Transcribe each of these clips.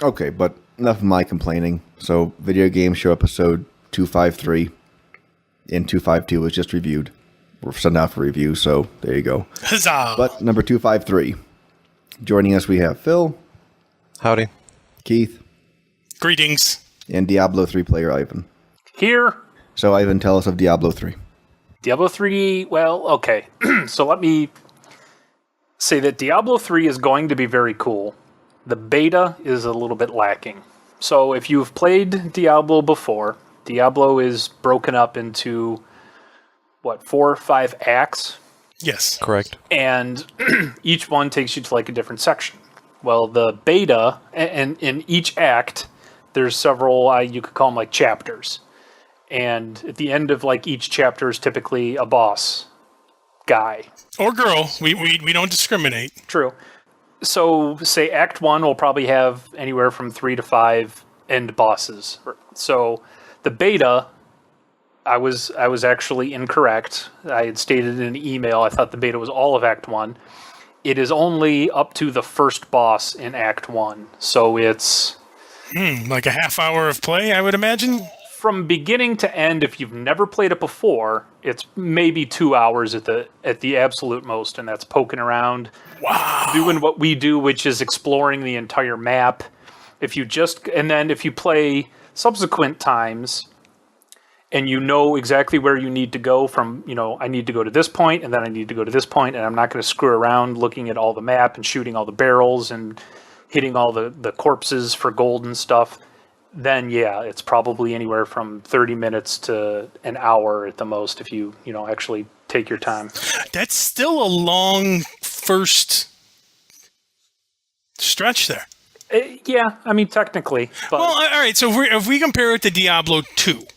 Okay, but enough of my complaining. So, Video Game Show episode 253 and 252 was just reviewed. We're sent out for review, so there you go. Huzzah! But number 253, joining us we have Phil. Howdy. Keith. Greetings. And Diablo 3 player Ivan. Here. So, Ivan, tell us of Diablo 3. Diablo 3, well, okay. So let me say that Diablo 3 is going to be very cool. The beta is a little bit lacking. So if you've played Diablo before, Diablo is broken up into, 4 or 5 acts? Yes. Correct. And each one takes you to like a different section. Well, the beta, and in each act, there's several, you could call them like chapters. And at the end of like each chapter is typically a boss guy. Or girl. We don't discriminate. True. So, say Act 1 will probably have anywhere from 3 to 5 end bosses. So, the beta, I was actually incorrect. I had stated in an email, I thought the beta was all of Act 1. It is only up to the first boss in Act 1. So, it's... like a half hour of play, I would imagine? From beginning to end, if you've never played it before, it's maybe 2 hours at the absolute most, and that's poking around, doing what we do, which is exploring the entire map. And then if you play subsequent times, and you know exactly where you need to go from, I need to go to this point, and then I need to go to this point, and I'm not going to screw around looking at all the map and shooting all the barrels and hitting all the corpses for gold and stuff. Then yeah, it's probably anywhere from 30 minutes to an hour at the most if you actually take your time. That's still a long first stretch there. Yeah, I mean technically. But Well, all right. So if we compare it to Diablo 2,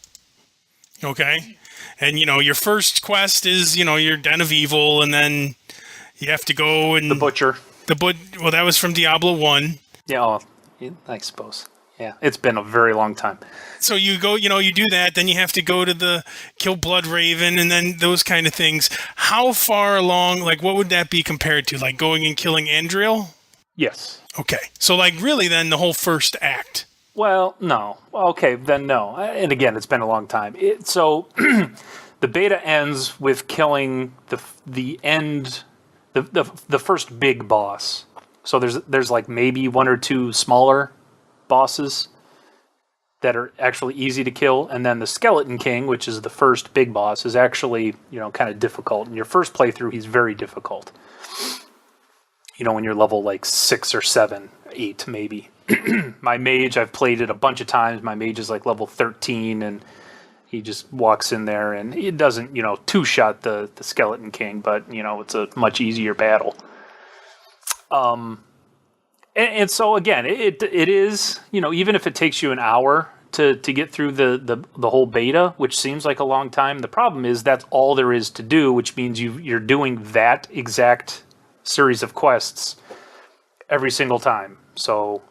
okay, and your first quest is your Den of Evil, and then you have to go and the butcher. Well, that was from Diablo 1. Yeah, I suppose. Yeah, it's been a very long time. So you go, you do that, then you have to go to the kill Blood Raven, and then those kind of things. How far along, like, what would that be compared to? Like going and killing Andriel? Yes. Okay. So, like, really then the whole first act. Well, no. Okay, then no. And again, it's been a long time. So the beta ends with killing the first big boss. So there's like maybe 1 or 2 smaller bosses that are actually easy to kill, and then the Skeleton King, which is the first big boss, is actually kind of difficult. In your first playthrough, he's very difficult. When you're level like 6 or 7, 8 maybe. My mage, I've played it a bunch of times. My mage is like level 13, and he just walks in there, and it doesn't two-shot the Skeleton King, but it's a much easier battle. And so again, it is, even if it takes you an hour to get through the whole beta, which seems like a long time, the problem is that's all there is to do, which means you're doing that exact series of quests every single time. So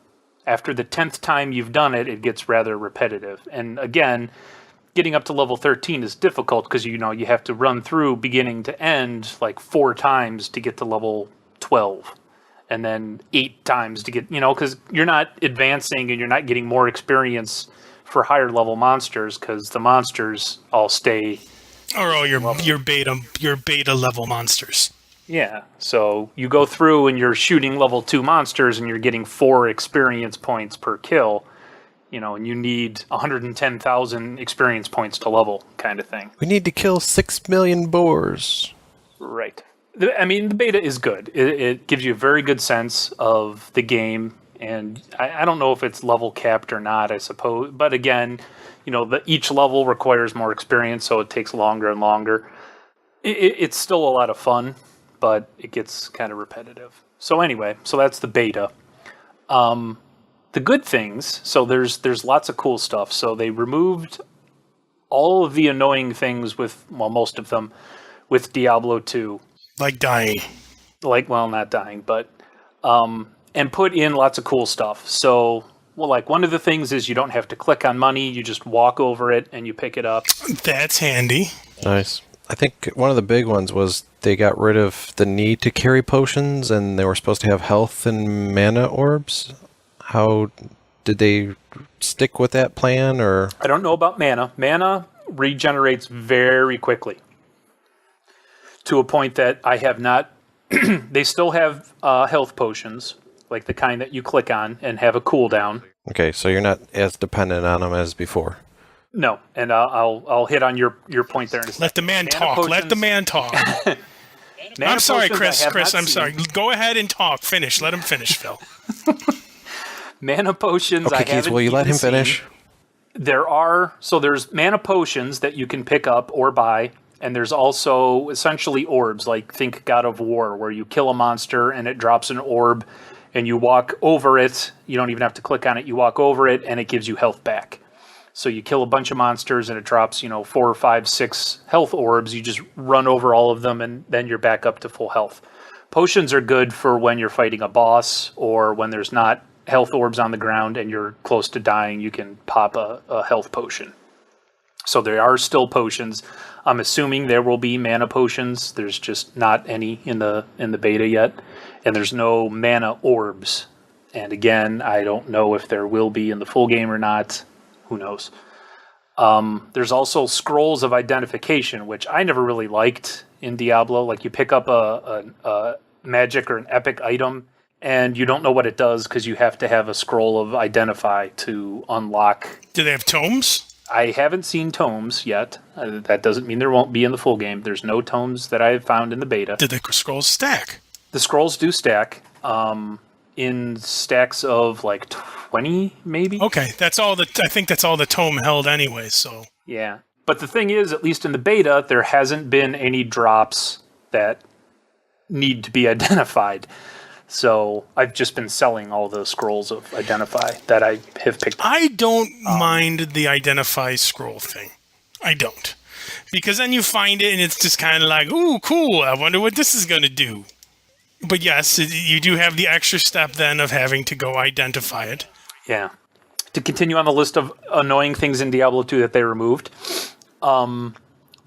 after the 10th time you've done it, it gets rather repetitive. And again, getting up to level 13 is difficult because you have to run through beginning to end like 4 times to get to level 12. And then 8 times to get, because you're not advancing and you're not getting more experience for higher level monsters because the monsters all stay. Or all your beta level monsters. Yeah. So you go through and you're shooting level 2 monsters and you're getting 4 experience points per kill, and you need 110,000 experience points to level kind of thing. We need to kill 6 million boars. Right. I mean, the beta is good. It gives you a very good sense of the game, and I don't know if it's level capped or not, I suppose. But again, each level requires more experience, so it takes longer and longer. It's still a lot of fun, but it gets kind of repetitive. So anyway, that's the beta. The good things, so there's lots of cool stuff. So they removed all of the annoying things most of them, with Diablo 2. Like dying. Not dying, but... and put in lots of cool stuff. So, one of the things is you don't have to click on money, you just walk over it and you pick it up. That's handy. Nice. I think one of the big ones was they got rid of the need to carry potions, and they were supposed to have health and mana orbs. How did they stick with that plan, or? I don't know about mana. Mana regenerates very quickly to a point that I have not. They still have health potions, like the kind that you click on and have a cooldown. Okay, so you're not as dependent on them as before. No, and I'll hit on your point there in a second. Let the man talk. Let the man talk. I'm sorry, Chris. I'm sorry. Go ahead and talk. Finish. Let him finish, Phil. Mana potions. Okay, Keith, will you let him finish? There's mana potions that you can pick up or buy, and there's also essentially orbs, like think God of War, where you kill a monster and it drops an orb, and you walk over it. You don't even have to click on it. You walk over it, and it gives you health back. So you kill a bunch of monsters, and it drops, 4 or 5, 6 health orbs. You just run over all of them, and then you're back up to full health. Potions are good for when you're fighting a boss, or when there's not health orbs on the ground and you're close to dying. You can pop a health potion. So there are still potions. I'm assuming there will be mana potions. There's just not any in the beta yet, and there's no mana orbs. And again, I don't know if there will be in the full game or not. Who knows? There's also scrolls of identification, which I never really liked in Diablo. Like, you pick up a magic or an epic item, and you don't know what it does because you have to have a scroll of identify to unlock. Do they have tomes? I haven't seen tomes yet. That doesn't mean there won't be in the full game. There's no tomes that I've found in the beta. Did the scrolls stack? The scrolls do stack in stacks of like 20, maybe. Okay, I think that's all the tome held anyway. So yeah, but the thing is, at least in the beta, there hasn't been any drops that need to be identified. So I've just been selling all the scrolls of identify that I have picked up. I don't mind the identify scroll thing. I don't. Because then you find it and it's just kind of like, ooh, cool, I wonder what this is going to do. But yes, you do have the extra step then of having to go identify it. Yeah. To continue on the list of annoying things in Diablo 2 that they removed, the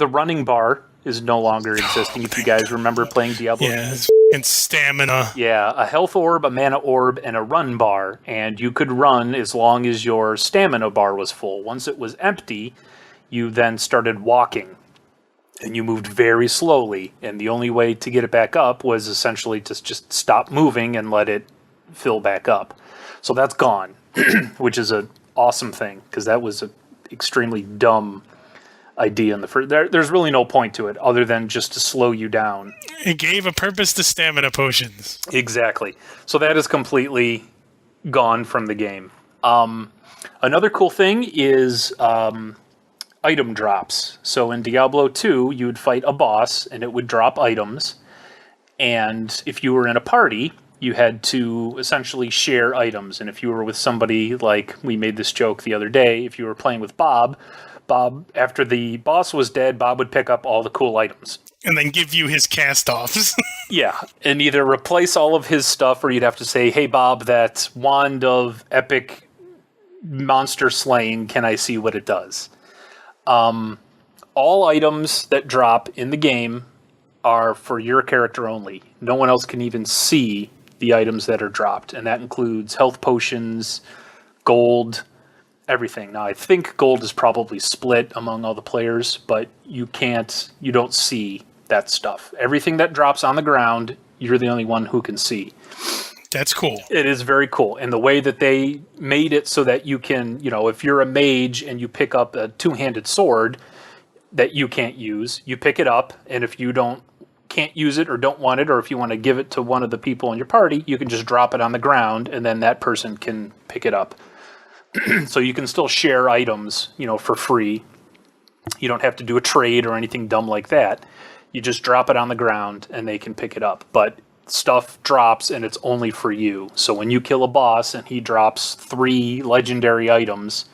running bar is no longer existing. If you guys remember playing Diablo 2. Yeah, and stamina. Yeah, a health orb, a mana orb, and a run bar. And you could run as long as your stamina bar was full. Once it was empty, you then started walking. And you moved very slowly. And the only way to get it back up was essentially to just stop moving and let it fill back up. So that's gone, which is an awesome thing, because that was an extremely dumb idea in the first. There's really no point to it other than just to slow you down. It gave a purpose to stamina potions. Exactly. So that is completely gone from the game. Another cool thing is item drops. So in Diablo 2, you would fight a boss and it would drop items. And if you were in a party, you had to essentially share items. And if you were with somebody, like we made this joke the other day, if you were playing with Bob, after the boss was dead, Bob would pick up all the cool items. And then give you his cast-offs. Yeah, and either replace all of his stuff, or you'd have to say, hey, Bob, that wand of epic monster slaying, can I see what it does? All items that drop in the game are for your character only. No one else can even see the items that are dropped, and that includes health potions, gold, everything. Now, I think gold is probably split among all the players, but you don't see that stuff. Everything that drops on the ground, you're the only one who can see. That's cool. It is very cool. And the way that they made it so that you can, if you're a mage and you pick up a two-handed sword that you can't use, you pick it up, and if you can't use it or don't want it, or if you want to give it to one of the people in your party, you can just drop it on the ground, and then that person can pick it up. So you can still share items, for free. You don't have to do a trade or anything dumb like that. You just drop it on the ground and they can pick it up. But stuff drops and it's only for you. So when you kill a boss and he drops 3 legendary items,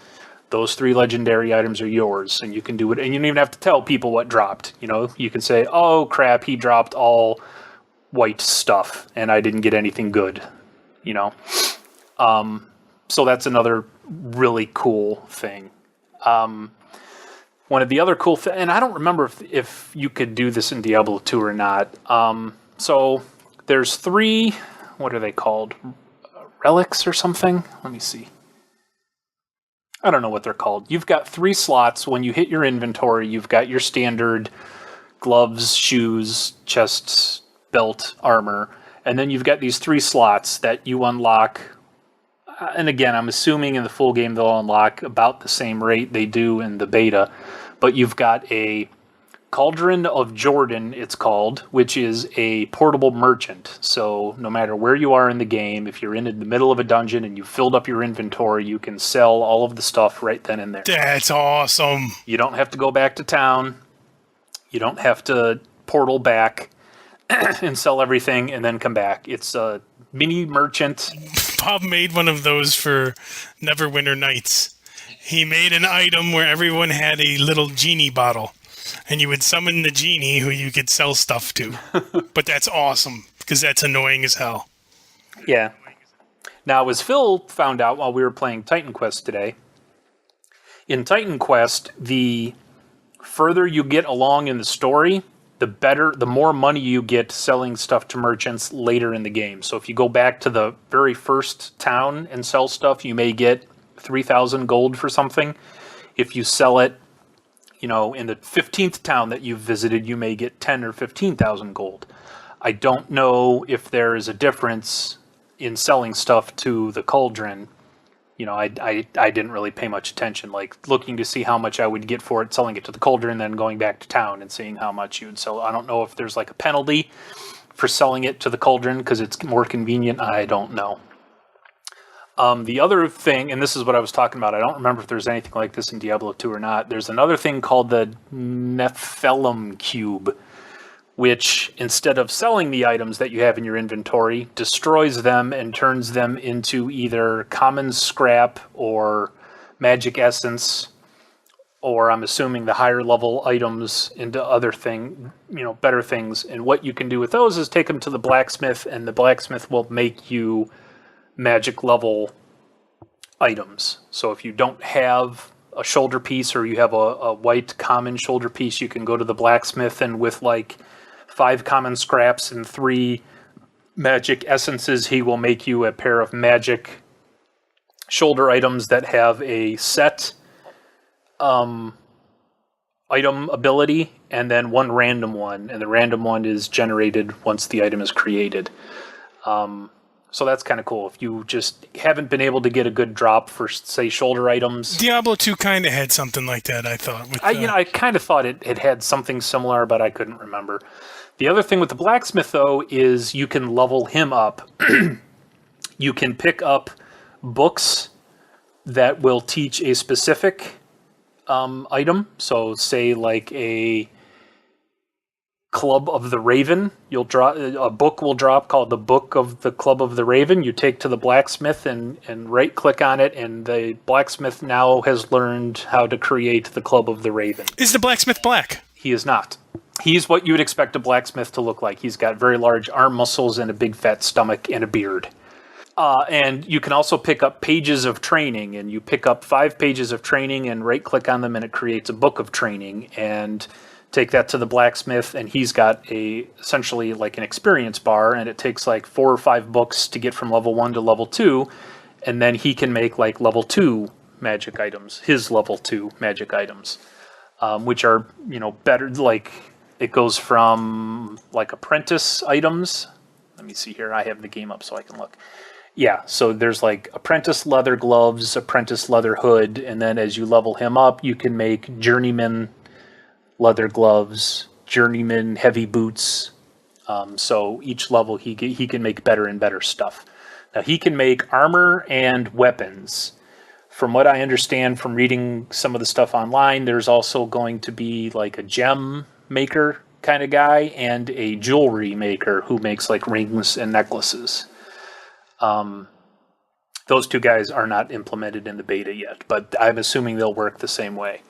those 3 legendary items are yours, and you can do it. And you don't even have to tell people what dropped. You can say, oh crap, he dropped all white stuff and I didn't get anything good. So that's another really cool thing. One of the other cool things, and I don't remember if you could do this in Diablo 2 or not. So there's 3, what are they called? Relics or something? Let me see. I don't know what they're called. You've got 3 slots. When you hit your inventory, you've got your standard gloves, shoes, chest, belt, armor, and then you've got these 3 slots that you unlock. And again, I'm assuming in the full game they'll unlock about the same rate they do in the beta. But you've got a Cauldron of Jordan, it's called, which is a portable merchant. So no matter where you are in the game, if you're in the middle of a dungeon and you filled up your inventory, you can sell all of the stuff right then and there. That's awesome. You don't have to go back to town. You don't have to portal back and sell everything and then come back. It's a mini merchant. Bob made one of those for Neverwinter Nights. He made an item where everyone had a little genie bottle. And you would summon the genie who you could sell stuff to. But that's awesome, because that's annoying as hell. Yeah. Now, as Phil found out while we were playing Titan Quest today, in Titan Quest, the further you get along in the story, the more money you get selling stuff to merchants later in the game. So if you go back to the very first town and sell stuff, you may get 3,000 gold for something. If you sell it, in the 15th town that you've visited, you may get 10 or 15,000 gold. I don't know if there is a difference in selling stuff to the Cauldron. I didn't really pay much attention, like looking to see how much I would get for it, selling it to the Cauldron, then going back to town and seeing how much you would sell. I don't know if there's like a penalty for selling it to the Cauldron because it's more convenient. I don't know. The other thing, and this is what I was talking about, I don't remember if there's anything like this in Diablo 2 or not. There's another thing called the Nephilim Cube, which instead of selling the items that you have in your inventory, destroys them and turns them into either common scrap or magic essence, or I'm assuming the higher level items into other better things. And what you can do with those is take them to the blacksmith, and the blacksmith will make you magic level items. So if you don't have a shoulder piece, or you have a white common shoulder piece, you can go to the blacksmith, and with like 5 common scraps and 3 magic essences, he will make you a pair of magic shoulder items that have a set item ability and then 1 random one, and the random one is generated once the item is created. So that's kind of cool. If you just haven't been able to get a good drop for, say, shoulder items. Diablo 2 kind of had something like that, I thought. I kind of thought it had something similar, but I couldn't remember. The other thing with the blacksmith, though, is you can level him up. You can pick up books that will teach a specific item. So, say, like a Club of the Raven, a book will drop called the Book of the Club of the Raven. You take to the blacksmith and right click on it, and the blacksmith now has learned how to create the Club of the Raven. Is the blacksmith black? He is not. He's what you would expect a blacksmith to look like. He's got very large arm muscles and a big fat stomach and a beard. And you can also pick up pages of training, and you pick up 5 pages of training and right click on them, and it creates a book of training, and take that to the blacksmith, and he's got essentially like an experience bar, and it takes like 4 or 5 books to get from level 1 to level 2, and then he can make like level 2 magic items, his level 2 magic items, which are, better. Like, it goes from like apprentice items. Let me see here. I have the game up so I can look. Yeah, so there's like apprentice leather gloves, apprentice leather hood, and then as you level him up, you can make journeyman leather gloves, journeyman heavy boots. So each level he can make better and better stuff. Now he can make armor and weapons. From what I understand from reading some of the stuff online, there's also going to be like a gem maker kind of guy and a jewelry maker who makes like rings and necklaces. Those 2 guys are not implemented in the beta yet, but I'm assuming they'll work the same way.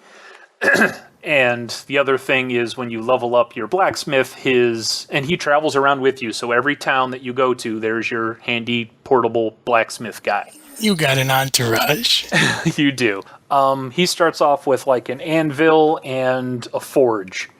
And the other thing is when you level up your blacksmith, and he travels around with you. So every town that you go to, there's your handy portable blacksmith guy. You got an entourage. You do. He starts off with like an anvil and a forge.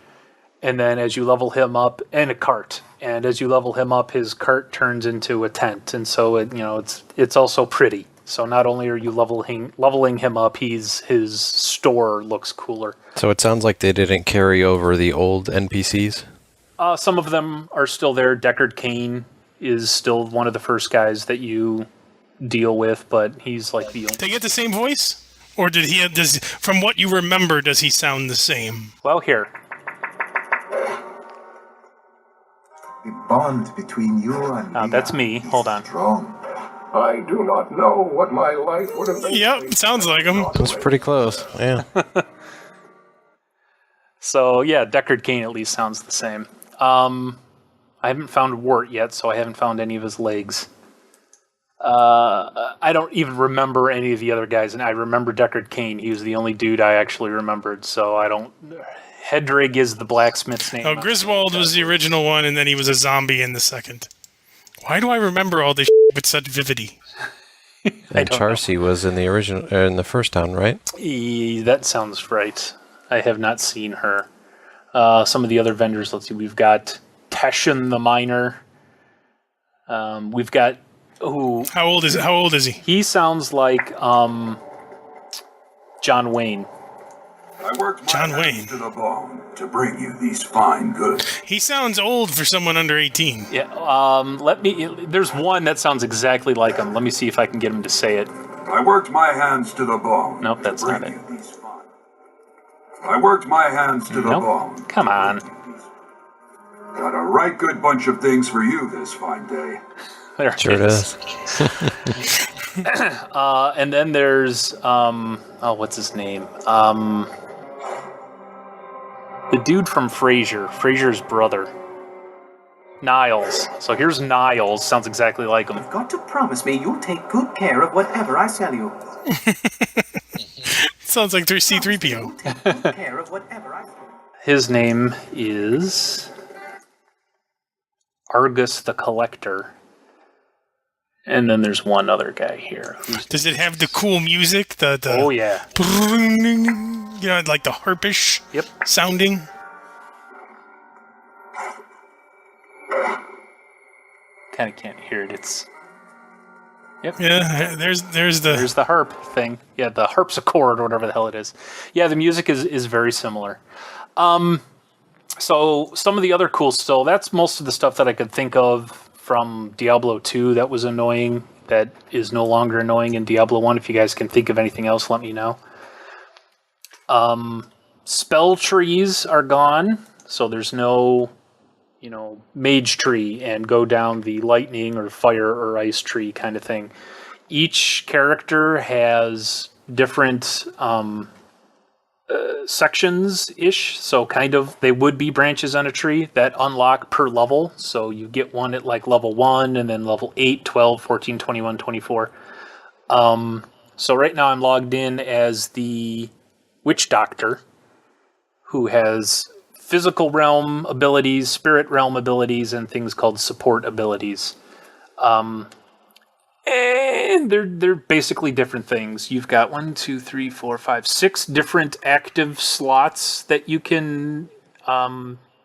And then as you level him up, and a cart. And as you level him up, his cart turns into a tent. And so, it's also pretty. So not only are you leveling him up, his store looks cooler. So it sounds like they didn't carry over the old NPCs. Some of them are still there. Deckard Cain is still one of the first guys that you deal with, but he's like the only... They get the same voice? Or from what you remember, does he sound the same? Well, here. The bond between you and That's me. Hold on. Strong. I do not know what my life would have been. Yep, sounds like him. That's pretty close. Yeah. So, yeah, Deckard Cain at least sounds the same. I haven't found Wart yet, so I haven't found any of his legs. I don't even remember any of the other guys, and I remember Deckard Cain. He was the only dude I actually remembered, so I don't... Hedrig is the blacksmith's name. Oh, Griswold was the original one, and then he was a zombie in the second. Why do I remember all this with such vividity? And Charcy was in the original, in the first town, right? That sounds right. I have not seen her. Some of the other vendors, let's see, we've got Teshin the Miner. We've got... Ooh, How old is he? he sounds like John Wayne. I worked my John hands Wayne. to the bone to bring you these fine goods. He sounds old for someone under 18. Yeah, there's one that sounds exactly like him. Let me see if I can get him to say it. I worked my hands to the bone. Nope, that's to bring not it. you these fine. I worked my hands to the Nope. bone. Come on. Got a right good bunch of things for you this fine day. There Sure it is. does. And then there's, what's his name? The dude from Frasier. Frasier's brother. Niles. So here's Niles. Sounds exactly like him. You've got to promise me you'll take good care of whatever I sell you. Sounds like C-3PO. Take good care of whatever I sell you. His name is Argus the Collector. And then there's one other guy here. Does it have the cool music? Oh, yeah. You know, like the harpish Yep. sounding? Kind of can't hear it. It's... Yep. Yeah, there's There's the harp thing. Yeah, the harpsichord or whatever the hell it is. Yeah, the music is very similar. So some of the other cool still, that's most of the stuff that I could think of from Diablo 2 that was annoying, that is no longer annoying in Diablo 1. If you guys can think of anything else, let me know. Spell trees are gone, so there's no, mage tree and go down the lightning or fire or ice tree kind of thing. Each character has different sections-ish, so kind of they would be branches on a tree that unlock per level. So you get one at like level 1 and then level 8, 12, 14, 21, 24. So right now I'm logged in as the Witch Doctor, who has physical realm abilities, spirit realm abilities, and things called support abilities. And they're basically different things. You've got 6 different active slots that you can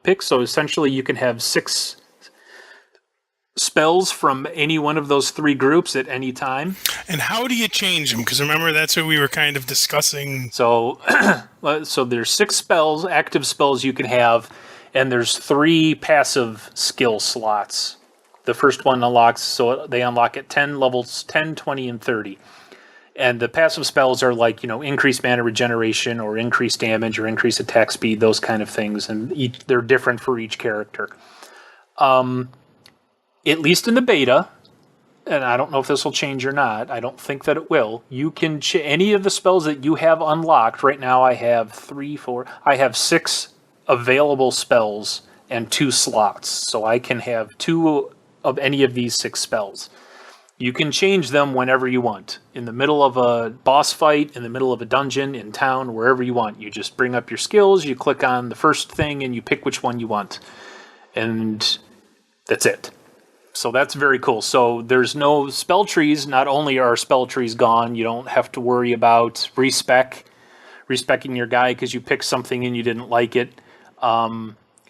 pick. So essentially you can have 6 spells from any one of those 3 groups at any time. And how do you change them? Because remember, that's what we were kind of discussing. So, there's 6 spells, active spells you can have, and there's 3 passive skill slots. The first one unlocks, so they unlock at 10 levels, 10, 20, and 30. And the passive spells are like, increased mana regeneration or increased damage or increased attack speed, those kind of things. And they're different for each character. At least in the beta, and I don't know if this will change or not, I don't think that it will, you can any of the spells that you have unlocked. Right now I have 6 available spells and 2 slots. So I can have 2 of any of these 6 spells. You can change them whenever you want. In the middle of a boss fight, in the middle of a dungeon, in town, wherever you want. You just bring up your skills, you click on the first thing, and you pick which one you want. And that's it. So that's very cool. So there's no spell trees. Not only are spell trees gone, you don't have to worry about respecking your guy because you picked something and you didn't like it.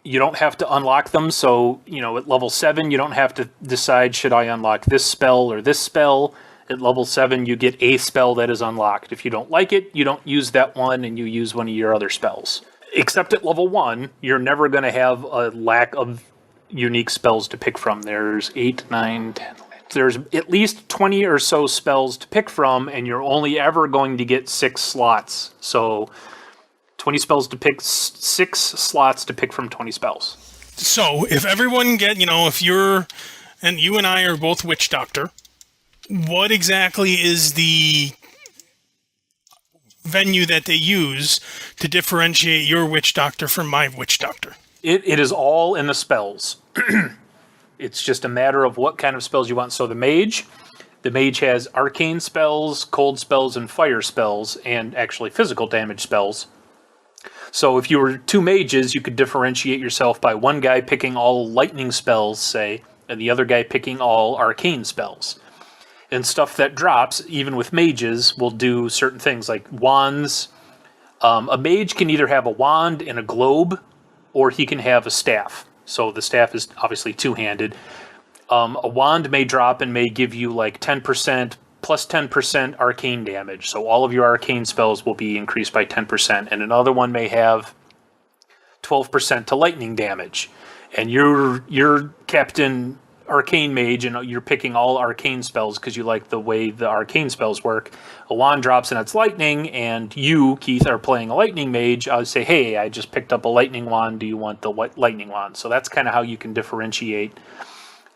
You don't have to unlock them, so, at level 7, you don't have to decide, should I unlock this spell or this spell? At level 7, you get a spell that is unlocked. If you don't like it, you don't use that one and you use one of your other spells. Except at level 1, you're never going to have a lack of unique spells to pick from. There's 8, 9, 10. There's at least 20 or so spells to pick from, and you're only ever going to get 6 slots. So 20 spells to pick, 6 slots to pick from 20 spells. So if everyone if you're, and you and I are both Witch Doctor, what exactly is the venue that they use to differentiate your Witch Doctor from my Witch Doctor? It is all in the spells. It's just a matter of what kind of spells you want. So the mage has arcane spells, cold spells, and fire spells, and actually physical damage spells. So if you were 2 mages, you could differentiate yourself by one guy picking all lightning spells, say, and the other guy picking all arcane spells. And stuff that drops, even with mages, will do certain things like wands. A mage can either have a wand and a globe, or he can have a staff. So the staff is obviously 2-handed. A wand may drop and may give you like 10% plus 10% arcane damage. So all of your arcane spells will be increased by 10%. And another one may have 12% to lightning damage. And you're Captain Arcane Mage, and you're picking all arcane spells because you like the way the arcane spells work. A wand drops and it's lightning, and you, Keith, are playing a lightning mage. I would say, hey, I just picked up a lightning wand. Do you want the lightning wand? So that's kind of how you can differentiate.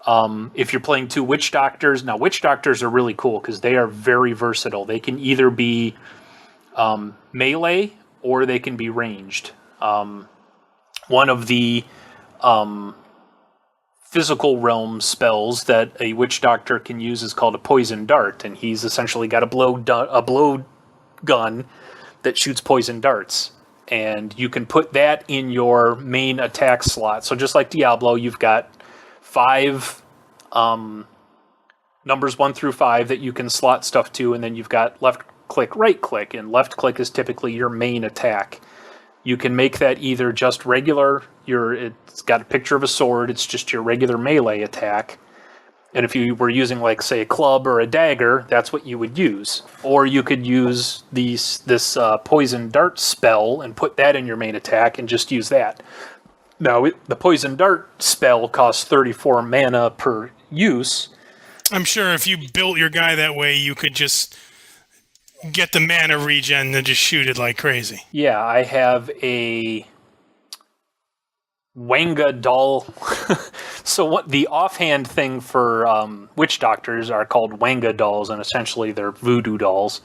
If you're playing 2 Witch Doctors, now Witch Doctors are really cool because they are very versatile. They can either be melee or they can be ranged. One of the physical realm spells that a Witch Doctor can use is called a poison dart, and he's essentially got a blow gun that shoots poison darts, and you can put that in your main attack slot. So just like Diablo, you've got 5 numbers 1 through 5 that you can slot stuff to, and then you've got left click, right click, and left click is typically your main attack. You can make that either just regular, it's got a picture of a sword, it's just your regular melee attack. And if you were using, like, say, a club or a dagger, that's what you would use. Or you could use this poison dart spell and put that in your main attack and just use that. Now, the poison dart spell costs 34 mana per use. I'm sure if you built your guy that way, you could just get the mana regen and just shoot it like crazy. Yeah, I have a Wanga doll. So what the offhand thing for Witch Doctors are called Wanga dolls, and essentially they're voodoo dolls.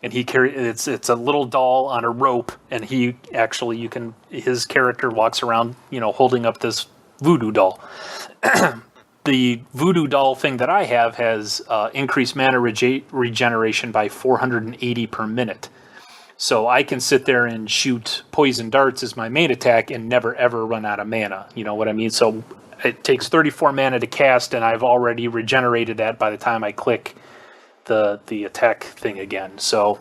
And it's a little doll on a rope, and his character walks around, holding up this voodoo doll. The voodoo doll thing that I have has increased mana regeneration by 480 per minute. So I can sit there and shoot poison darts as my main attack and never ever run out of mana. You know what I mean? So it takes 34 mana to cast, and I've already regenerated that by the time I click the attack thing again. So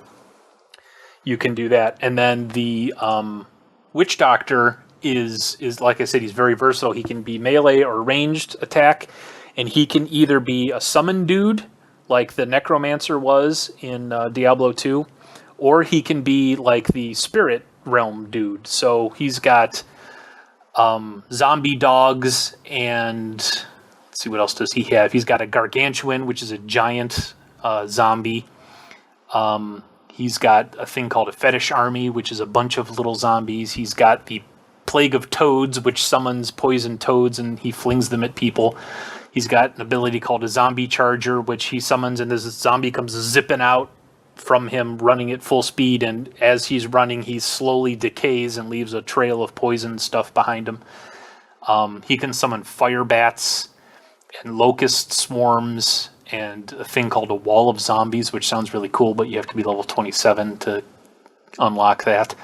you can do that. And then the Witch Doctor is like I said, he's very versatile. He can be melee or ranged attack, and he can either be a summon dude, like the Necromancer was in Diablo 2, or he can be like the Spirit Realm dude. So he's got zombie dogs, and let's see, what else does he have? He's got a Gargantuan, which is a giant zombie. He's got a thing called a Fetish Army, which is a bunch of little zombies. He's got the Plague of Toads, which summons poison toads and he flings them at people. He's got an ability called a Zombie Charger, which he summons, and this zombie comes zipping out from him, running at full speed, and as he's running, he slowly decays and leaves a trail of poison stuff behind him. He can summon fire bats and locust swarms and a thing called a Wall of Zombies, which sounds really cool, but you have to be level 27 to unlock that.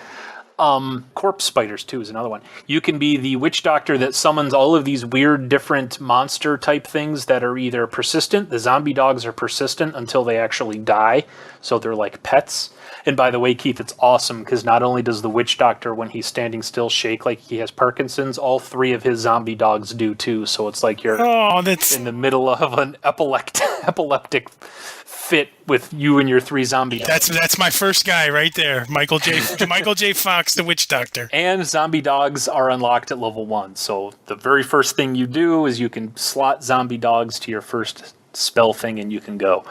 Corpse spiders, too, is another one. You can be the Witch Doctor that summons all of these weird, different monster-type things that are either persistent. The zombie dogs are persistent until they actually die, so they're like pets. And by the way, Keith, it's awesome because not only does the Witch Doctor, when he's standing still, shake like he has Parkinson's, all 3 of his zombie dogs do too. So it's like you're in the middle of an epileptic fit with you and your 3 zombie dogs. That's my first guy right there, Michael J. Fox, the Witch Doctor. And zombie dogs are unlocked at level 1. So the very first thing you do is you can slot zombie dogs to your first spell thing and you can go.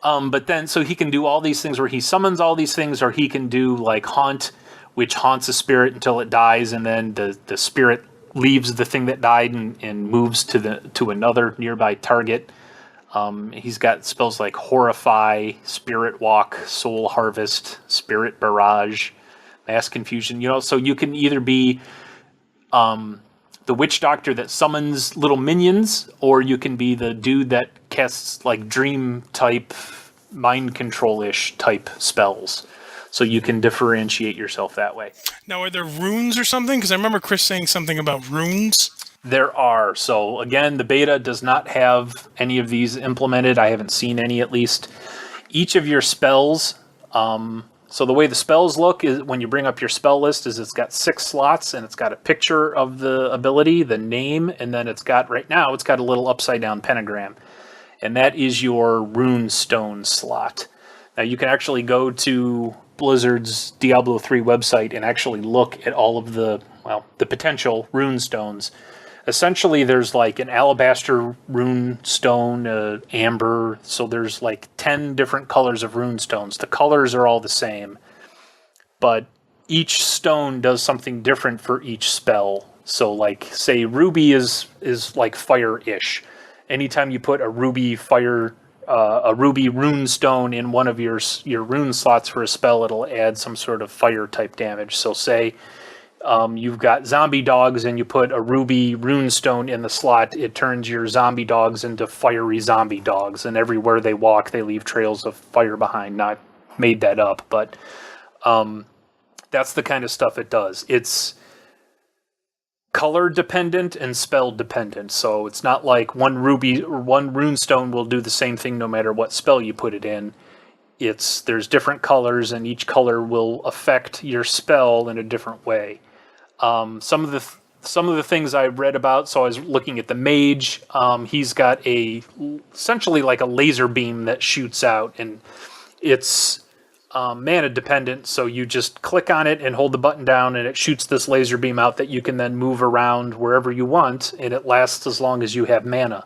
But then, so he can do all these things where he summons all these things, or he can do like Haunt, which haunts a spirit until it dies, and then the spirit leaves the thing that died and moves to another nearby target. He's got spells like Horrify, Spirit Walk, Soul Harvest, Spirit Barrage, Mass Confusion. So you can either be the Witch Doctor that summons little minions, or you can be the dude that casts like dream type, mind control-ish type spells. So you can differentiate yourself that way. Now, are there runes or something? Because I remember Chris saying something about runes. There are. So again, the beta does not have any of these implemented. I haven't seen any, at least. Each of your spells, so the way the spells look is when you bring up your spell list is it's got 6 slots, and it's got a picture of the ability, the name, and then it's got a little upside down pentagram. And that is your rune stone slot. Now you can actually go to Blizzard's Diablo 3 website and actually look at all of the potential rune stones. Essentially, there's like an alabaster rune stone, amber. So there's like 10 different colors of rune stones. The colors are all the same, but each stone does something different for each spell. So like, say ruby is like fire-ish. Anytime you put a ruby rune stone in one of your rune slots for a spell, it'll add some sort of fire type damage. So say you've got zombie dogs and you put a ruby rune stone in the slot, it turns your zombie dogs into fiery zombie dogs, and everywhere they walk they leave trails of fire behind. Not made that up, but that's the kind of stuff it does. It's color dependent and spell dependent, so it's not like one rune stone will do the same thing no matter what spell you put it in. There's different colors, and each color will affect your spell in a different way. Some of the things I read about, so I was looking at the mage. He's got essentially like a laser beam that shoots out, and it's mana dependent, so you just click on it and hold the button down, and it shoots this laser beam out that you can then move around wherever you want, and it lasts as long as you have mana.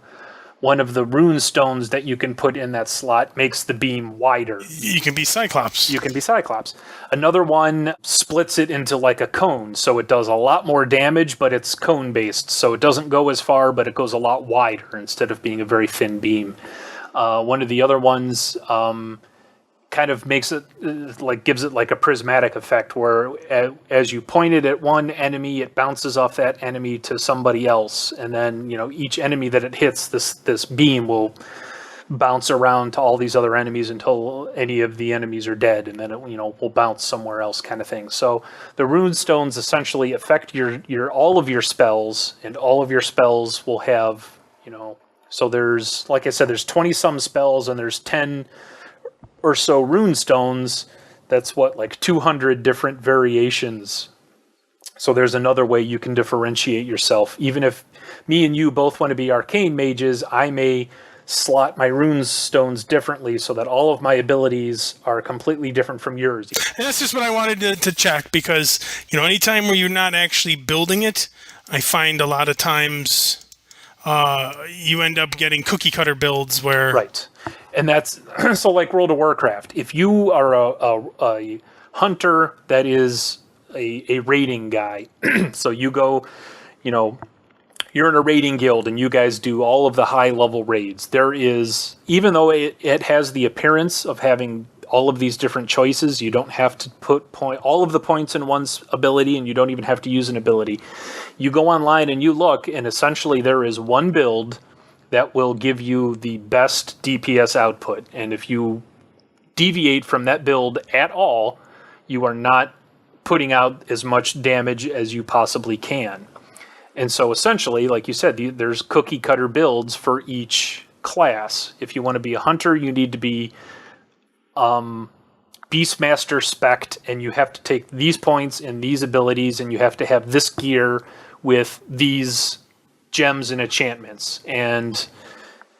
One of the rune stones that you can put in that slot makes the beam wider. You can be Cyclops. Another one splits it into like a cone, so it does a lot more damage, but it's cone-based, so it doesn't go as far, but it goes a lot wider instead of being a very thin beam. One of the other ones kind of makes it gives it like a prismatic effect where as you point it at one enemy, it bounces off that enemy to somebody else, and then each enemy that it hits, this beam will bounce around to all these other enemies until any of the enemies are dead, and then it will bounce somewhere else, kind of thing. So the rune stones essentially affect your all of your spells, and all of your spells will have so there's, like I said, there's 20 some spells, and there's 10 or so rune stones. That's like 200 different variations. So there's another way you can differentiate yourself. Even if me and you both want to be arcane mages, I may slot my rune stones differently so that all of my abilities are completely different from yours. And that's just what I wanted to check, because anytime where you're not actually building it, I find a lot of times you end up getting cookie cutter builds where... Right. And that's so like World of Warcraft. If you are a hunter that is a raiding guy, so you go, you're in a raiding guild and you guys do all of the high level raids. There is, even though it has the appearance of having all of these different choices, you don't have to put all of the points in one's ability, and you don't even have to use an ability. You go online and you look, and essentially there is one build that will give you the best DPS output. And if you deviate from that build at all, you are not putting out as much damage as you possibly can. And so essentially, like you said, there's cookie cutter builds for each class. If you want to be a hunter, you need to be Beastmaster spec'd, and you have to take these points and these abilities, and you have to have this gear with these gems and enchantments. And,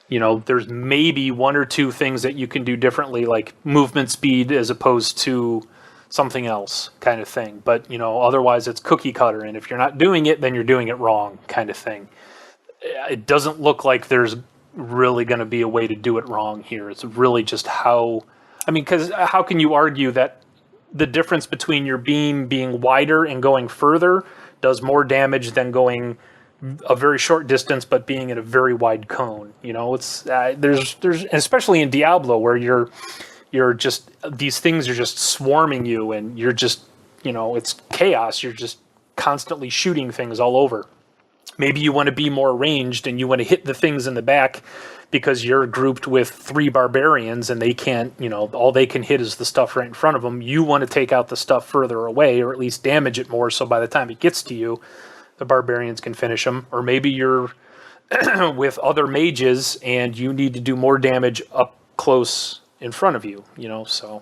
you know, there's maybe one or two things that you can do differently, like movement speed as opposed to something else kind of thing. But, you know, otherwise it's cookie cutter. And if you're not doing it, then you're doing it wrong kind of thing. It doesn't look like there's really going to be a way to do it wrong here. It's really just how... I mean, because how can you argue that the difference between your beam being wider and going further does more damage than going a very short distance but being in a very wide cone? You know, it's there's especially in Diablo where you're just, these things are just swarming you and you're just, you know, it's chaos. You're just constantly shooting things all over. Maybe you want to be more ranged and you want to hit the things in the back because you're grouped with 3 barbarians and they can't, you know, all they can hit is the stuff right in front of them. You want to take out the stuff further away or at least damage it more so by the time it gets to you, the barbarians can finish them. Or maybe you're with other mages and you need to do more damage up close in front of you, you know, so...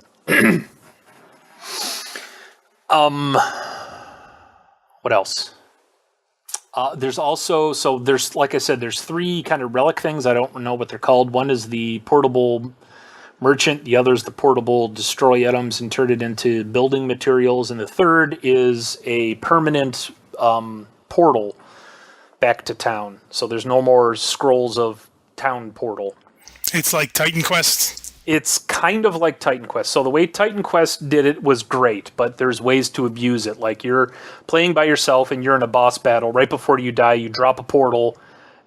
What else? There's also, so there's, like I said, there's 3 kind of relic things. I don't know what they're called. One is the portable merchant. The other is the portable destroy items and turn it into building materials. And the third is a permanent portal back to town. So there's no more scrolls of town portal. It's like Titan Quest. It's kind of like Titan Quest. So the way Titan Quest did it was great, but there's ways to abuse it. Like you're playing by yourself and you're in a boss battle. Right before you die, you drop a portal,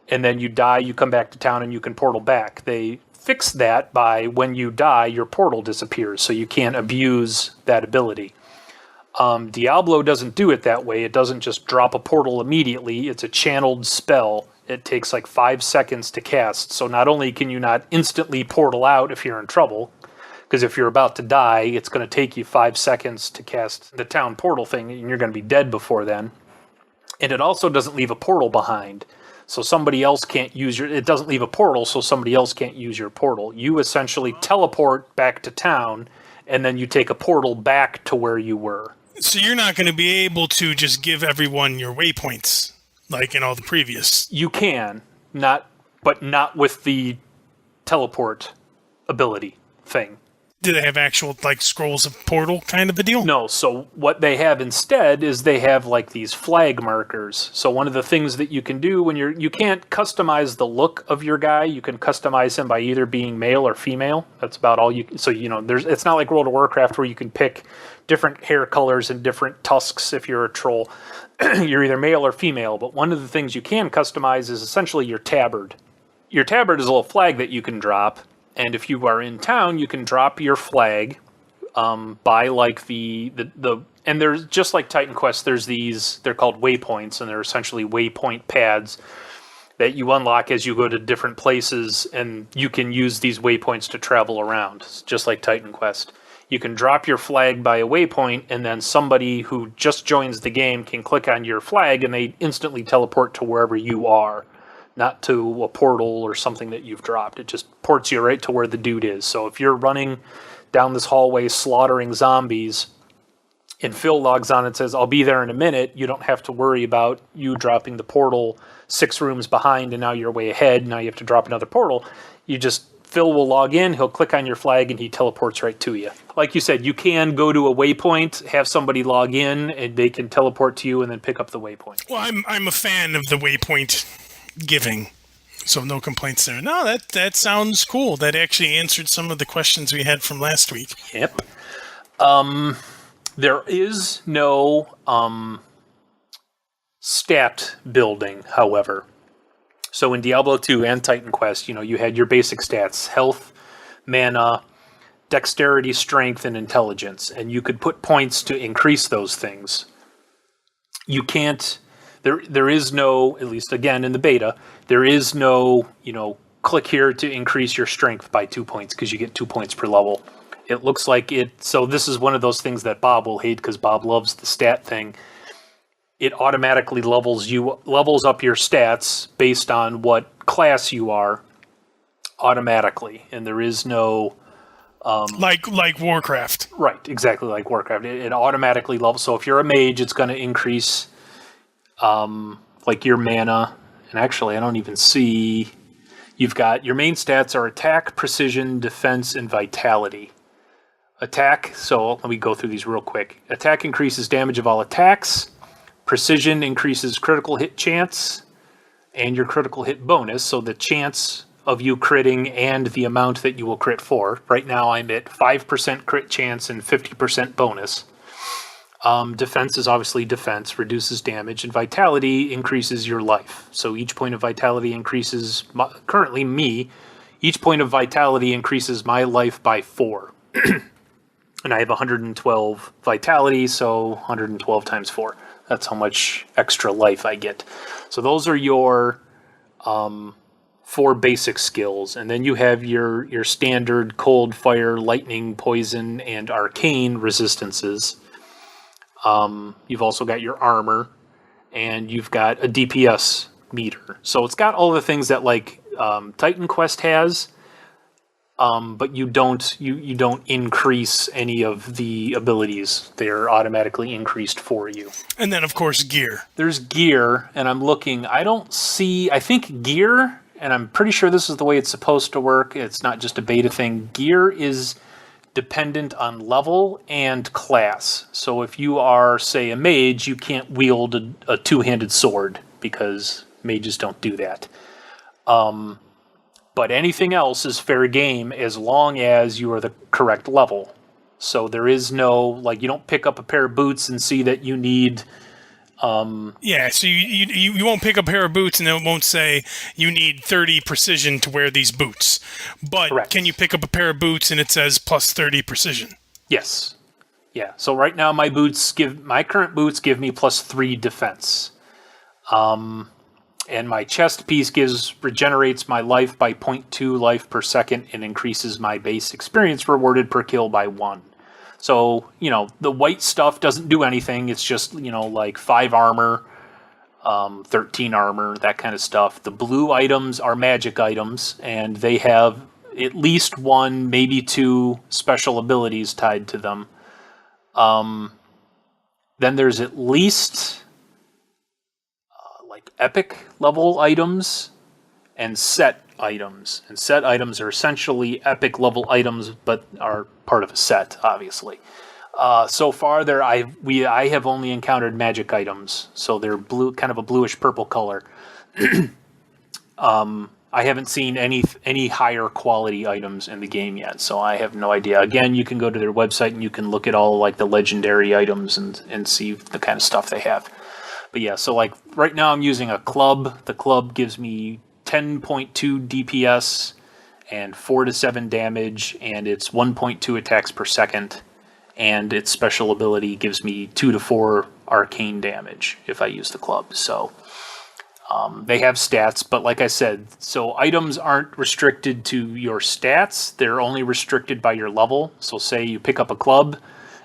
and then you die, you come back to town, and you can portal back. They fixed that by when you die, your portal disappears, so you can't abuse that ability. Diablo doesn't do it that way. It doesn't just drop a portal immediately. It's a channeled spell. It takes like 5 seconds to cast. So not only can you not instantly portal out if you're in trouble, because if you're about to die, it's going to take you 5 seconds to cast the town portal thing, and you're going to be dead before then. And it also doesn't leave a portal behind. So somebody else can't use your... It doesn't leave a portal, so somebody else can't use your portal. You essentially teleport back to town, and then you take a portal back to where you were. So you're not going to be able to just give everyone your waypoints, like in all the previous. You can, but not with the teleport ability thing. Do they have actual, like, scrolls of portal kind of a deal? No, so what they have instead is they have, like, these flag markers. So one of the things that you can do when you can't customize the look of your guy. You can customize him by either being male or female. That's about all you... So, you know, it's not like World of Warcraft where you can pick different hair colors and different tusks if you're a troll. You're either male or female, but one of the things you can customize is essentially your tabard. Your tabard is a little flag that you can drop, and if you are in town, you can drop your flag by like the and there's just like Titan Quest, there's these, they're called waypoints, and they're essentially waypoint pads that you unlock as you go to different places, and you can use these waypoints to travel around, just like Titan Quest. You can drop your flag by a waypoint, and then somebody who just joins the game can click on your flag, and they instantly teleport to wherever you are, not to a portal or something that you've dropped. It just ports you right to where the dude is. So if you're running down this hallway slaughtering zombies, and Phil logs on and says, "I'll be there in a minute," you don't have to worry about you dropping the portal 6 rooms behind, and now you're way ahead. Now you have to drop another portal. Phil will log in, he'll click on your flag, and he teleports right to you. Like you said, you can go to a waypoint, have somebody log in, and they can teleport to you and then pick up the waypoint. Well, I'm a fan of the waypoint giving, so no complaints there. No, that sounds cool. That actually answered some of the questions we had from last week. Yep. There is no stat building, however. So in Diablo 2 and Titan Quest, you had your basic stats: health, mana, dexterity, strength, and intelligence. And you could put points to increase those things. You can't, there is no, at least again in the beta, there is no, click here to increase your strength by 2 points, because you get 2 points per level. It looks like so this is one of those things that Bob will hate, because Bob loves the stat thing. It automatically levels up your stats based on what class you are automatically, and there is no Like Warcraft. Right, exactly like Warcraft. It automatically levels. So if you're a mage, it's going to increase like your mana. And actually, I don't even see... You've got your main stats are attack, precision, defense, and vitality. Attack, so let me go through these real quick. Attack increases damage of all attacks. Precision increases critical hit chance and your critical hit bonus. So the chance of you critting and the amount that you will crit for. Right now I'm at 5% crit chance and 50% bonus. Defense is obviously defense, reduces damage, and vitality increases your life. So each point of vitality increases, currently me, each point of vitality increases my life by 4. And I have 112 vitality, so 112 times 4. That's how much extra life I get. So those are your 4 basic skills. And then you have your standard cold, fire, lightning, poison, and arcane resistances. You've also got your armor, and you've got a DPS meter. So it's got all the things that like Titan Quest has, but you don't increase any of the abilities. They're automatically increased for you. And then, of course, gear. There's gear, and I'm looking. I think gear, and I'm pretty sure this is the way it's supposed to work. It's not just a beta thing. Gear is dependent on level and class. So if you are, say, a mage, you can't wield a two-handed sword because mages don't do that. But anything else is fair game as long as you are the correct level. So there is no, like, you don't pick up a pair of boots and see that you need... Yeah, so you won't pick up a pair of boots and it won't say you need 30 precision to wear these boots. But Correct. Can you pick up a pair of boots and it says plus 30 precision? Yes. Yeah, so right now my current boots give me plus 3 defense. And my chest piece regenerates my life by 0.2 life per second and increases my base experience rewarded per kill by 1. So, the white stuff doesn't do anything. It's just, like 5 armor, 13 armor, that kind of stuff. The blue items are magic items, and they have at least 1, maybe 2 special abilities tied to them. Then there's at least like epic level items and set items. And set items are essentially epic level items, but are part of a set, obviously. So far, I have only encountered magic items, so they're blue, kind of a bluish purple color. I haven't seen any higher quality items in the game yet, so I have no idea. Again, you can go to their website and you can look at all like the legendary items and see the kind of stuff they have. But yeah, so like right now I'm using a club. The club gives me 10.2 DPS and 4 to 7 damage, and it's 1.2 attacks per second. And its special ability gives me 2 to 4 arcane damage if I use the club. So they have stats, but like I said, so items aren't restricted to your stats. They're only restricted by your level. So say you pick up a club,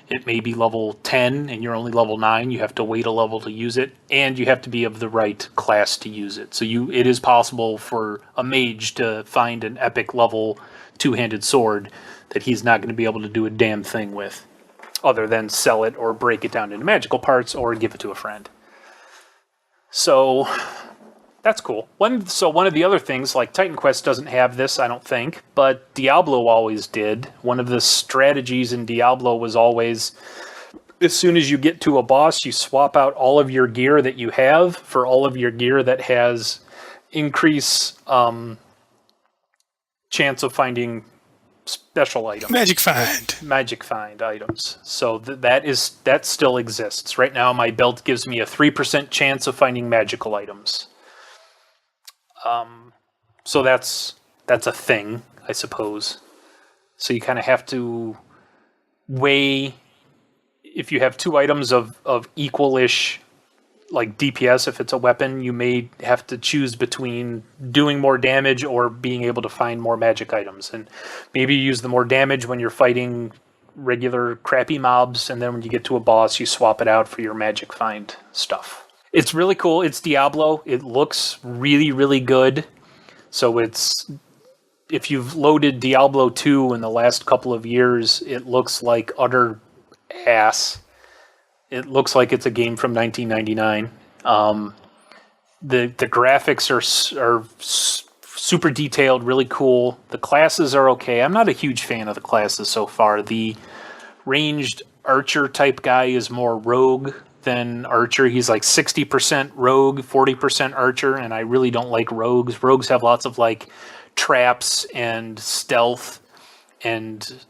it may be level 10 and you're only level 9. You have to wait a level to use it, and you have to be of the right class to use it. So it is possible for a mage to find an epic level two-handed sword that he's not going to be able to do a damn thing with, other than sell it or break it down into magical parts or give it to a friend. So that's cool. One of the other things, like Titan Quest doesn't have this, I don't think, but Diablo always did. One of the strategies in Diablo was always, as soon as you get to a boss, you swap out all of your gear that you have for all of your gear that has increased chance of finding special items. Magic find items. So that still exists. Right now my belt gives me a 3% chance of finding magical items. So that's a thing, I suppose. So you kind of have to weigh, if you have 2 items of equal-ish, like DPS, if it's a weapon, you may have to choose between doing more damage or being able to find more magic items. And maybe you use the more damage when you're fighting regular crappy mobs, and then when you get to a boss, you swap it out for your magic find stuff. It's really cool. It's Diablo. It looks really, really good. So it's if you've loaded Diablo 2 in the last couple of years, it looks like utter ass. It looks like it's a game from 1999. The graphics are super detailed, really cool. The classes are okay. I'm not a huge fan of the classes so far. The ranged archer type guy is more rogue than archer. He's like 60% rogue, 40% archer, and I really don't like rogues. Rogues have lots of like traps and stealth and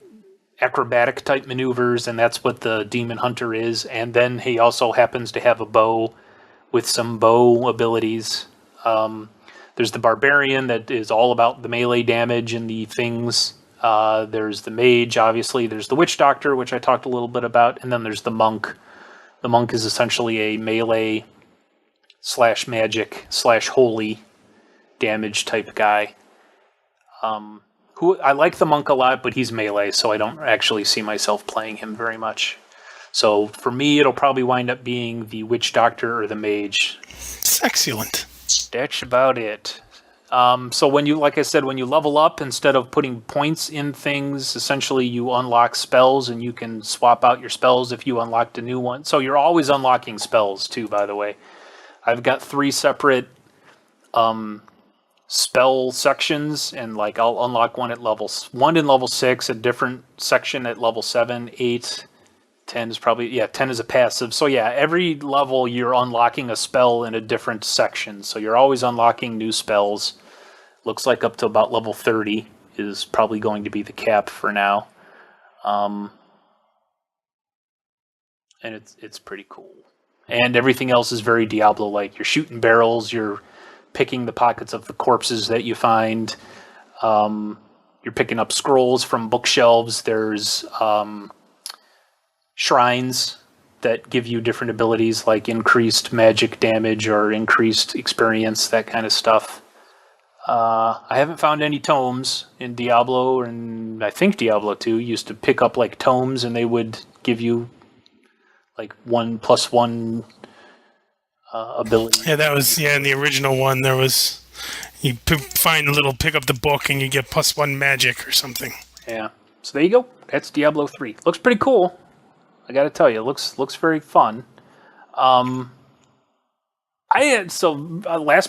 acrobatic type maneuvers, and that's what the demon hunter is. And then he also happens to have a bow with some bow abilities. There's the barbarian that is all about the melee damage and the things. There's the mage, obviously. There's the witch doctor, which I talked a little bit about, and then there's the monk. The monk is essentially a melee / magic / holy damage type guy. Who I like the monk a lot, but he's melee, so I don't actually see myself playing him very much. So for me, it'll probably wind up being the witch doctor or the mage. It's excellent. That's about it. So when you, like I said, when you level up, instead of putting points in things, essentially you unlock spells, and you can swap out your spells if you unlocked a new one. So you're always unlocking spells too, by the way. I've got 3 separate spell sections, and like I'll unlock one in level 6, a different section at level 7, 8, 10 is probably 10 is a passive. So yeah, every level you're unlocking a spell in a different section. So you're always unlocking new spells. Looks like up to about level 30 is probably going to be the cap for now. And it's pretty cool. And everything else is very Diablo-like. You're shooting barrels, you're picking the pockets of the corpses that you find. You're picking up scrolls from bookshelves. There's shrines that give you different abilities, like increased magic damage or increased experience, that kind of stuff. I haven't found any tomes in Diablo, and I think Diablo 2 used to pick up like tomes, and they would give you like 1+1 ability. Yeah, that was in the original one. There was find a little, pick up the book, and you get +1 magic or something. Yeah. So there you go. That's Diablo 3. Looks pretty cool. I got to tell you, it looks very fun. Last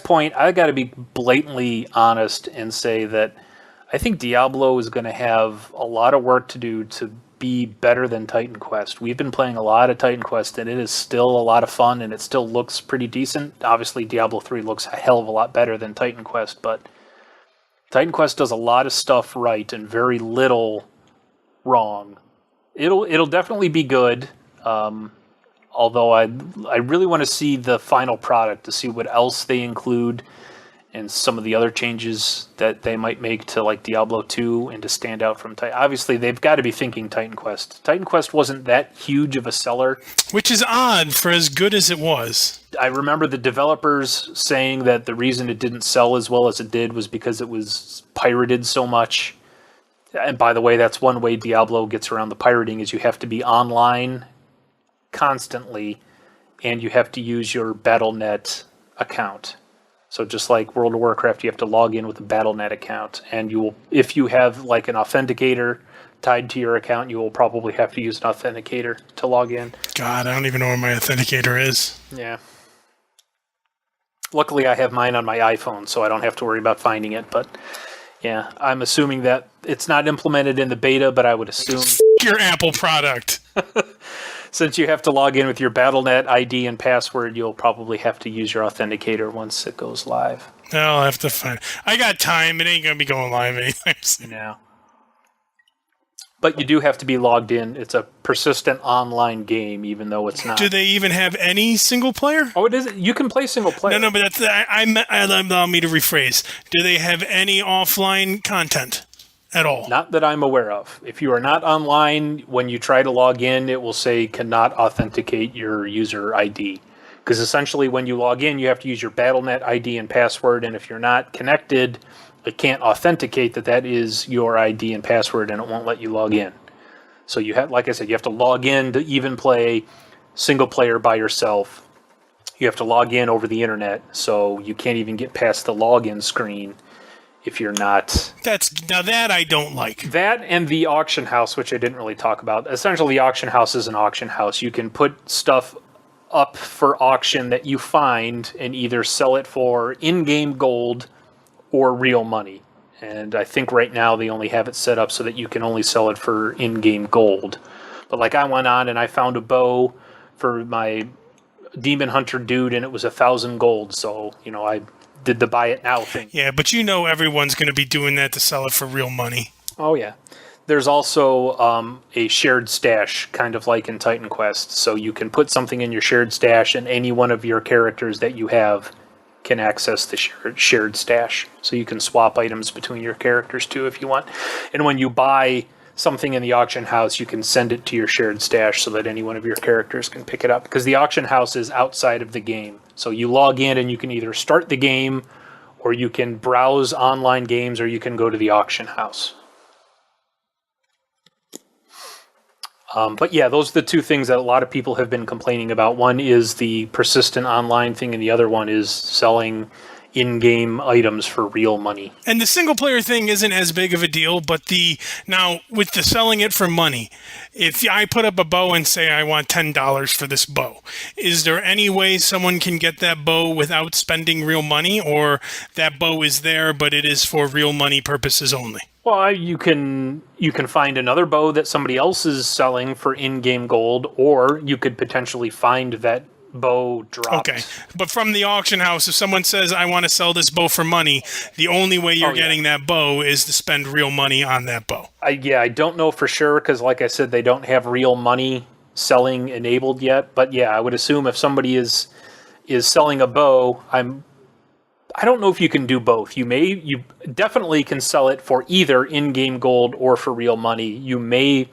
point, I got to be blatantly honest and say that I think Diablo is going to have a lot of work to do to be better than Titan Quest. We've been playing a lot of Titan Quest, and it is still a lot of fun, and it still looks pretty decent. Obviously, Diablo 3 looks a hell of a lot better than Titan Quest, but Titan Quest does a lot of stuff right and very little wrong. It'll definitely be good, although I really want to see the final product to see what else they include and some of the other changes that they might make to like Diablo 2 and to stand out from Titan. Obviously, they've got to be thinking Titan Quest. Titan Quest wasn't that huge of a seller. Which is odd for as good as it was. I remember the developers saying that the reason it didn't sell as well as it did was because it was pirated so much. And by the way, that's one way Diablo gets around the pirating, is you have to be online constantly, and you have to use your Battle.net account. So just like World of Warcraft, you have to log in with a Battle.net account, and you will, if you have like an authenticator tied to your account, you will probably have to use an authenticator to log in. God, I don't even know where my authenticator is. Yeah. Luckily, I have mine on my iPhone, so I don't have to worry about finding it, but yeah, I'm assuming that it's not implemented in the beta, but I would assume... Your Apple product. Since you have to log in with your Battle.net ID and password, you'll probably have to use your authenticator once it goes live. I'll have to find... I got time. It ain't going to be going live anytime soon. Yeah. But you do have to be logged in. It's a persistent online game, even though it's not. Do they even have any single player? Oh, it is. You can play single player. No, but that's... allow me to rephrase. Do they have any offline content at all? Not that I'm aware of. If you are not online, when you try to log in, it will say cannot authenticate your user ID. Because essentially when you log in, you have to use your Battle.net ID and password, and if you're not connected, it can't authenticate that is your ID and password, and it won't let you log in. So you have, like I said, you have to log in to even play single player by yourself. You have to log in over the internet, so you can't even get past the login screen if you're not. Now that I don't like. That and the auction house, which I didn't really talk about. Essentially, the auction house is an auction house. You can put stuff up for auction that you find and either sell it for in-game gold or real money. And I think right now they only have it set up so that you can only sell it for in-game gold. But like I went on and I found a bow for my Demon Hunter dude and it was 1,000 gold. So, I did the buy it now thing. Yeah, but everyone's going to be doing that to sell it for real money. Oh, yeah. There's also a shared stash, kind of like in Titan Quest. So you can put something in your shared stash and any one of your characters that you have can access the shared stash. So you can swap items between your characters too if you want. And when you buy something in the auction house, you can send it to your shared stash so that any one of your characters can pick it up. Because the auction house is outside of the game. So you log in and you can either start the game or you can browse online games or you can go to the auction house. But yeah, those are the two things that a lot of people have been complaining about. One is the persistent online thing, and the other one is selling in-game items for real money. And the single-player thing isn't as big of a deal, but now with the selling it for money, if I put up a bow and say I want $10 for this bow, is there any way someone can get that bow without spending real money, or that bow is there but it is for real money purposes only? Well, you can find another bow that somebody else is selling for in-game gold, or you could potentially find that bow dropped. Okay, but from the auction house, if someone says, I want to sell this bow for money, the only way you're getting that bow is to spend real money on that bow. I don't know for sure, because like I said, they don't have real money selling enabled yet. But yeah, I would assume if somebody is selling a bow, I don't know if you can do both. You definitely can sell it for either in-game gold or for real money. You may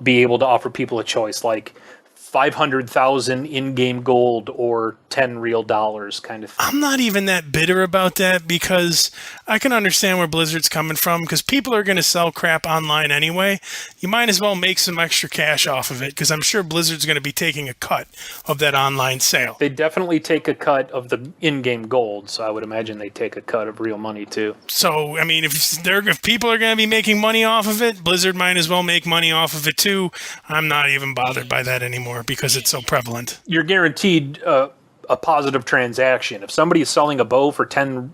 be able to offer people a choice, like 500,000 in-game gold or 10 real dollars kind of thing. I'm not even that bitter about that because I can understand where Blizzard's coming from because people are going to sell crap online anyway. You might as well make some extra cash off of it because I'm sure Blizzard's going to be taking a cut of that online sale. They definitely take a cut of the in-game gold, so I would imagine they take a cut of real money too. So, I mean, if people are going to be making money off of it, Blizzard might as well make money off of it too. I'm not even bothered by that anymore because it's so prevalent. You're guaranteed a positive transaction. If somebody is selling a bow for 10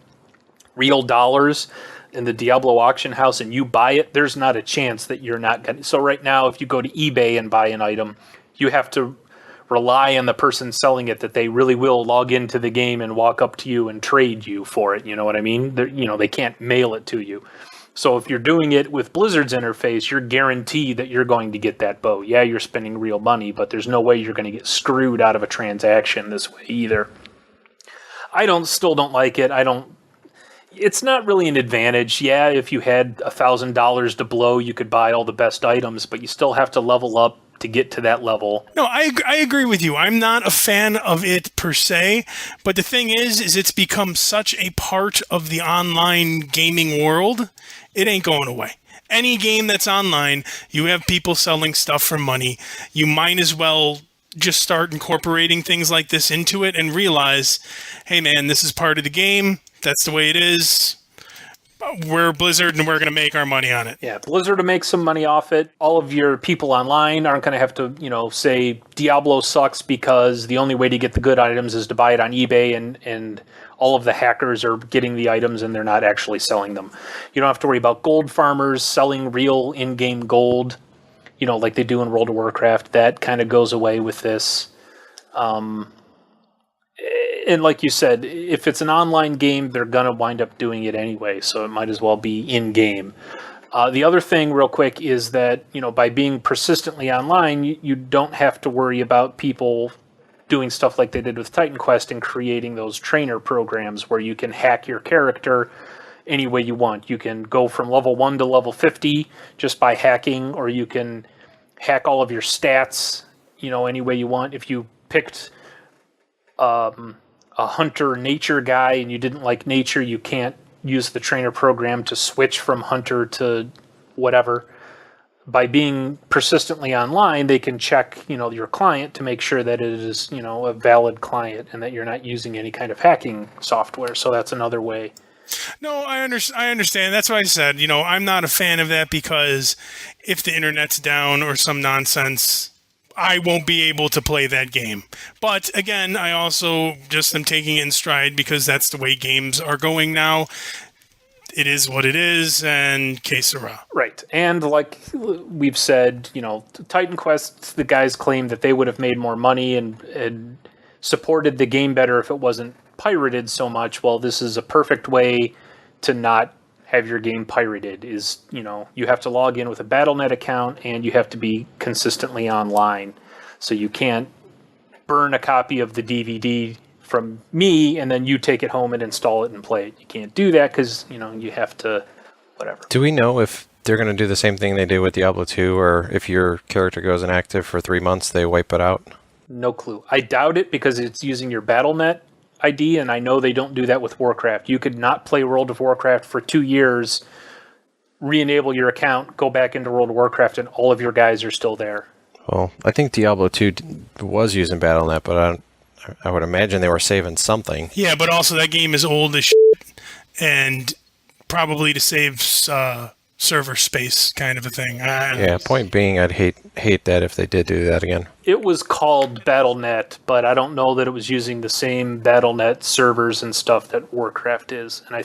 real dollars in the Diablo auction house and you buy it, there's not a chance that you're not going to. So right now, if you go to eBay and buy an item, you have to rely on the person selling it that they really will log into the game and walk up to you and trade you for it. You know what I mean? They can't mail it to you. So if you're doing it with Blizzard's interface, you're guaranteed that you're going to get that bow. Yeah, you're spending real money, but there's no way you're going to get screwed out of a transaction this way either. I still don't like it. It's not really an advantage. Yeah, if you had $1,000 to blow, you could buy all the best items, but you still have to level up to get to that level. No, I agree with you. I'm not a fan of it per se, but the thing is it's become such a part of the online gaming world, it ain't going away. Any game that's online, you have people selling stuff for money. You might as well just start incorporating things like this into it and realize, hey man, this is part of the game. That's the way it is. We're Blizzard and we're going to make our money on it. Yeah, Blizzard to make some money off it. All of your people online aren't going to have to, say Diablo sucks because the only way to get the good items is to buy it on eBay and all of the hackers are getting the items and they're not actually selling them. You don't have to worry about gold farmers selling real in-game gold, like they do in World of Warcraft. That kind of goes away with this. And like you said, if it's an online game, they're going to wind up doing it anyway, so it might as well be in-game. The other thing, real quick, is that, by being persistently online, you don't have to worry about people doing stuff like they did with Titan Quest and creating those trainer programs where you can hack your character any way you want. You can go from level 1 to level 50 just by hacking, or you can hack all of your stats, any way you want. If you picked a hunter nature guy and you didn't like nature, you can't use the trainer program to switch from hunter to whatever. By being persistently online, they can check, your client to make sure that it is, a valid client and that you're not using any kind of hacking software. So that's another way No, I understand. That's why I said, I'm not a fan of that because if the internet's down or some nonsense, I won't be able to play that game. But again, I also just am taking it in stride because that's the way games are going now. It is what it is, and que sera. Right. And like we've said, Titan Quest, the guys claim that they would have made more money and supported the game better if it wasn't pirated so much. Well, this is a perfect way to not have your game pirated is, you have to log in with a Battle.net account and you have to be consistently online. So you can't burn a copy of the DVD from me and then you take it home and install it and play it. You can't do that because, you have to whatever. Do we know if they're going to do the same thing they did with Diablo 2 or if your character goes inactive for 3 months, they wipe it out? No clue. I doubt it because it's using your Battle.net ID, and I know they don't do that with Warcraft. You could not play World of Warcraft for 2 years, re-enable your account, go back into World of Warcraft, and all of your guys are still there. Well, I think Diablo 2 was using Battle.net, but I would imagine they were saving something. Yeah, but also that game is old as shit, and probably to save server space kind of a thing. Yeah, point being, I'd hate that if they did do that again. It was called Battle.net, but I don't know that it was using the same Battle.net servers and stuff that Warcraft is, and I'm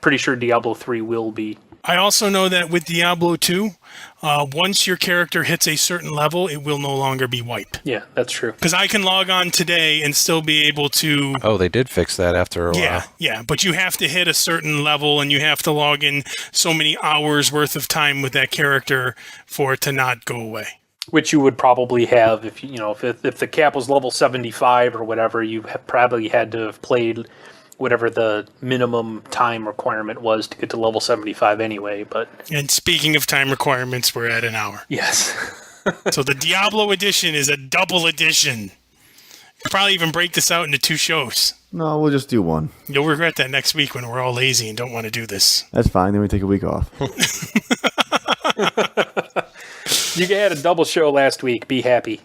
pretty sure Diablo 3 will be. I also know that with Diablo 2, once your character hits a certain level, it will no longer be wiped. Yeah, that's true. Because I can log on today and still be able to... Oh, they did fix that after a while. Yeah, but you have to hit a certain level and you have to log in so many hours worth of time with that character for it to not go away. Which you would probably have if if the cap was level 75 or whatever, you probably had to have played whatever the minimum time requirement was to get to level 75 anyway. But and speaking of time requirements, we're at an hour. Yes. So the Diablo edition is a double edition. We'll probably even break this out into 2 shows. No, we'll just do one. You'll regret that next week when we're all lazy and don't want to do this. That's fine. Then we take a week off. You had a double show last week. Be happy.